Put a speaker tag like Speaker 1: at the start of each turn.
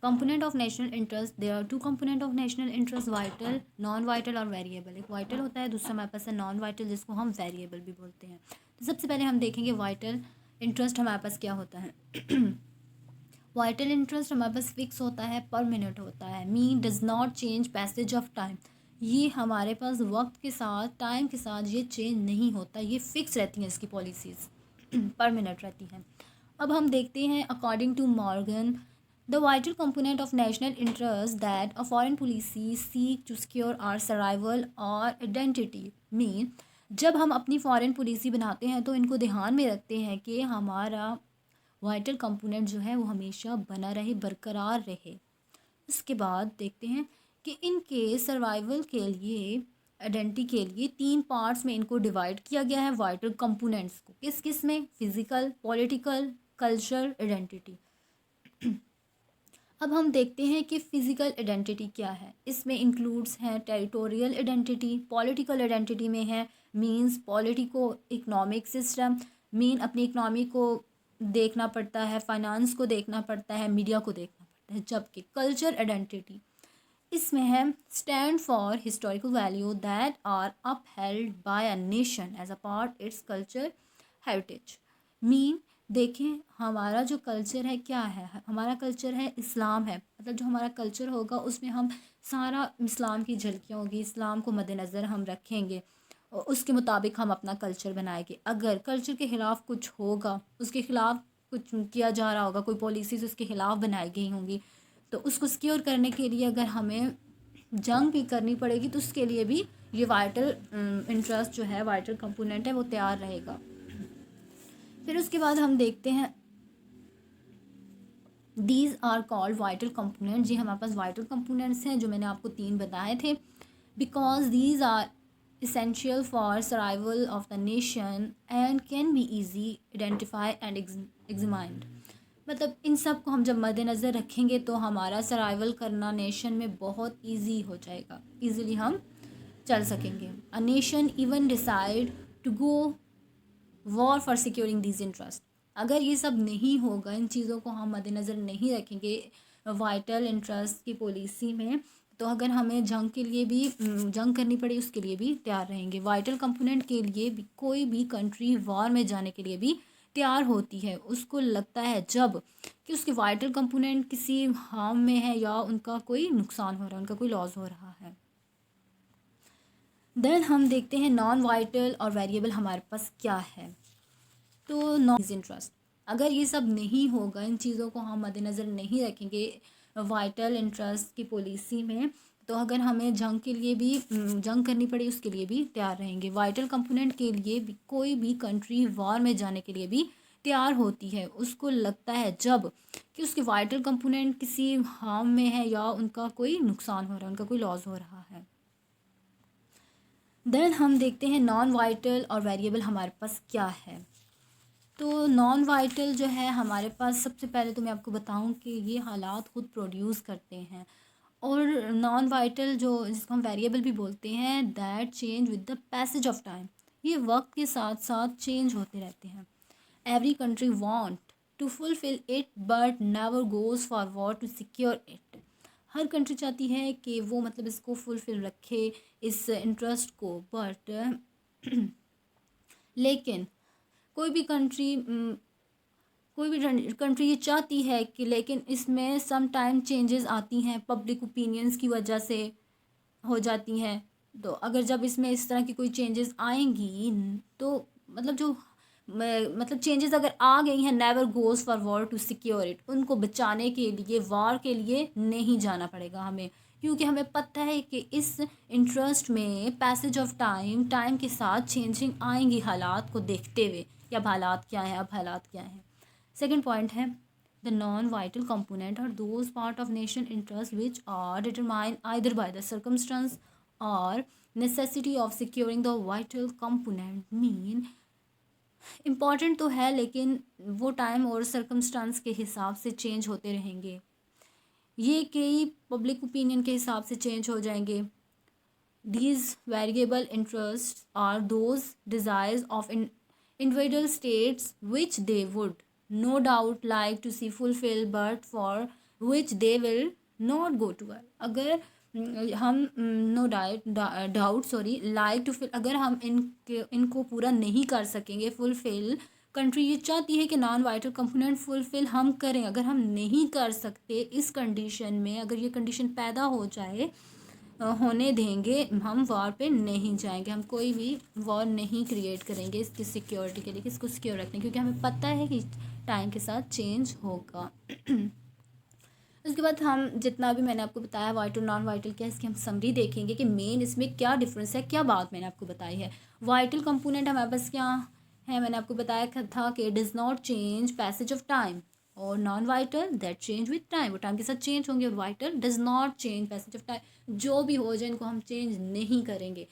Speaker 1: Component of national interest, there are two component of national interest, vital, non vital और variable. एक vital होता है, दूसरा हमारे पास है नॉन वाइटल, जिसको हम वेरिएबल भी बोलते हैं। तो सबसे पहले हम देखेंगे वाइटल इंटरेस्ट हमारे पास क्या होता है। वाइटल इंटरेस्ट हमारे पास फिक्स होता है, पर मिनट होता है, mean does not change passage of time. ये हमारे पास वक्त के साथ, टाइम के साथ ये चेंज नहीं होता, ये फिक्स रहती हैं इसकी पॉलिसीज़, पर मिनट रहती हैं। अब हम देखते हैं according to Morgan, the vital component of national interest that a foreign policy seek to secure our survival और आइडेंटिटी, मीन जब हम अपनी फॉरेन पॉलिसी बनाते हैं तो इनको ध्यान में रखते हैं कि हमारा वाइटल कंपोनेंट जो है वो हमेशा बना रहे, बरकरार रहे। उसके बाद देखते हैं कि इनके सर्वाइवल के लिए, आइडेंटिटी के लिए 3 पार्ट्स में इनको डिवाइड किया गया है वाइटल कंपोनेंट्स को। किस किस में? Physical, political, culture, identity. अब हम देखते हैं कि फ़िज़िकल आइडेंटिटी क्या है। इसमें इंक्लूड्स हैं टेरिटोरियल आइडेंटिटी, पॉलिटिकल आइडेंटिटी में है means politico economic system, mean अपनी इकनॉमी को देखना पड़ता है, फाइनेंस को देखना पड़ता है, मीडिया को देखना पड़ता है। जबकि कल्चर आइडेंटिटी इसमें है stand for historical value that are upheld by a nation as a part its culture heritage. Mean देखें हमारा जो कल्चर है क्या है, हमारा कल्चर है इस्लाम है, मतलब जो हमारा कल्चर होगा उसमें हम सारा इस्लाम की झलकियाँ होगी, इस्लाम को मद्देनज़र हम रखेंगे और उसके मुताबिक हम अपना कल्चर बनाएंगे। अगर कल्चर के ख़िलाफ़ कुछ होगा, उसके ख़िलाफ़ कुछ किया जा रहा होगा, कोई पॉलिसीज़ उसके ख़िलाफ़ बनाई गई होंगी, तो उसको सिक्योर करने के लिए अगर हमें जंग भी करनी पड़ेगी तो उसके लिए भी ये वाइटल इंटरेस्ट जो है, वाइटल कंपोनेंट है, वो तैयार रहेगा। फिर उसके बाद हम देखते हैं these are called vital components. ये हमारे पास वाइटल कंपोनेंट्स हैं जो मैंने आपको 3 बताए थे। Because these are essential for survival of the nation and can be easy identify and examined। मतलब इन सब को हम जब मद्देनज़र रखेंगे तो हमारा सर्वाइवल करना नेशन में बहुत इजी हो जाएगा, इजीली हम चल सकेंगे। A nation even decide to go war for securing these interest. अगर ये सब नहीं होगा, इन चीज़ों को हम मद्देनज़र नहीं रखेंगे वाइटल इंटरेस्ट की पॉलिसी में, तो अगर हमें जंग के लिए भी जंग करनी पड़े उसके लिए भी तैयार रहेंगे। वाइटल कंपोनेंट के लिए भी कोई भी कंट्री वॉर में जाने के लिए भी तैयार होती है, उसको लगता है जब कि उसके वाइटल कंपोनेंट किसी हार्म में है या उनका कोई नुकसान हो रहा है, उनका कोई लॉस हो रहा है। देन हम देखते हैं नॉन वाइटल और वेरिएबल हमारे पास क्या है। तो नॉन इंटरेस्ट, अगर ये सब नहीं होगा, इन चीज़ों को हम मद्देनज़र नहीं रखेंगे वाइटल इंटरेस्ट की पॉलिसी में, तो अगर हमें जंग के लिए भी जंग करनी पड़े उसके लिए भी तैयार रहेंगे। वाइटल कंपोनेंट के लिए भी कोई भी कंट्री वॉर में जाने के लिए भी तैयार होती है, उसको लगता है जब कि उसके वाइटल कंपोनेंट किसी हार्म में है या उनका कोई नुकसान हो रहा है, उनका कोई लॉस हो रहा है। देन हम देखते हैं नॉन वाइटल और वेरिएबल हमारे पास क्या है। तो नॉन वाइटल जो है हमारे पास, सबसे पहले तो मैं आपको बताऊं कि ये हालात खुद प्रोड्यूस करते हैं। और नॉन वाइटल जो जिसको हम वेरिएबल भी बोलते हैं, that change with the passage of time, ये वक्त के साथ साथ चेंज होते रहते हैं। Every country want to fulfil it but never goes for war to secure it. हर कंट्री चाहती है कि वो मतलब इसको फुलफिल रखे, इस इंटरेस्ट को, बट लेकिन कोई भी कंट्री ये चाहती है कि, लेकिन इसमें सम टाइम चेंजेस आती हैं, पब्लिक ओपिनियंस की वजह से हो जाती हैं। तो अगर जब इसमें इस तरह की कोई चेंजेस आएंगी तो मतलब जो मतलब चेंजेस अगर आ गई हैं, never goes for war to secure it, उनको बचाने के लिए वार के लिए नहीं जाना पड़ेगा हमें, क्योंकि हमें पता है कि इस इंटरेस्ट में पैसेज ऑफ टाइम के साथ चेंजिंग आएंगी हालात को देखते हुए, कि अब हालात क्या हैं, अब हालात क्या हैं। सेकेंड पॉइंट है the non vital component are those part of nation interest which are determine either by the circumstance और necessity of securing the vital component. Mean important तो है लेकिन वो टाइम और सर्कमस्टांस के हिसाब से चेंज होते रहेंगे, ये कई पब्लिक ओपिनियन के हिसाब से चेंज हो जाएंगे। These variable interests are those desires of individual states which they would no doubt like to see fulfilled, but for which they will not go to war. अगर हम no doubt sorry like to fill, अगर हम इनको पूरा नहीं कर सकेंगे fulfil, country ये चाहती है कि नॉन वाइटल कंपोनेंट फुलफिल हम करें, अगर हम नहीं कर सकते इस कंडीशन में, अगर ये कंडीशन पैदा हो जाए, होने देंगे, हम वॉर पे नहीं जाएंगे, हम कोई भी वॉर नहीं क्रिएट करेंगे इसकी सिक्योरिटी के लिए, कि इसको सिक्योर रखने, क्योंकि हमें पता है कि टाइम के साथ चेंज होगा। उसके बाद हम जितना भी मैंने आपको बताया वाइटल नॉन वाइटल क्या है, इसकी हम समरी देखेंगे कि मेन इसमें क्या डिफरेंस है, क्या बात मैंने आपको बताई है। वाइटल कंपोनेंट हमारे पास क्या है, मैंने आपको बताया था कि does not change passage of time, और non vital that change with time, वो टाइम के साथ चेंज होंगे, और vital does not change passage of time, जो भी हो जाए इनको हम चेंज नहीं करेंगे।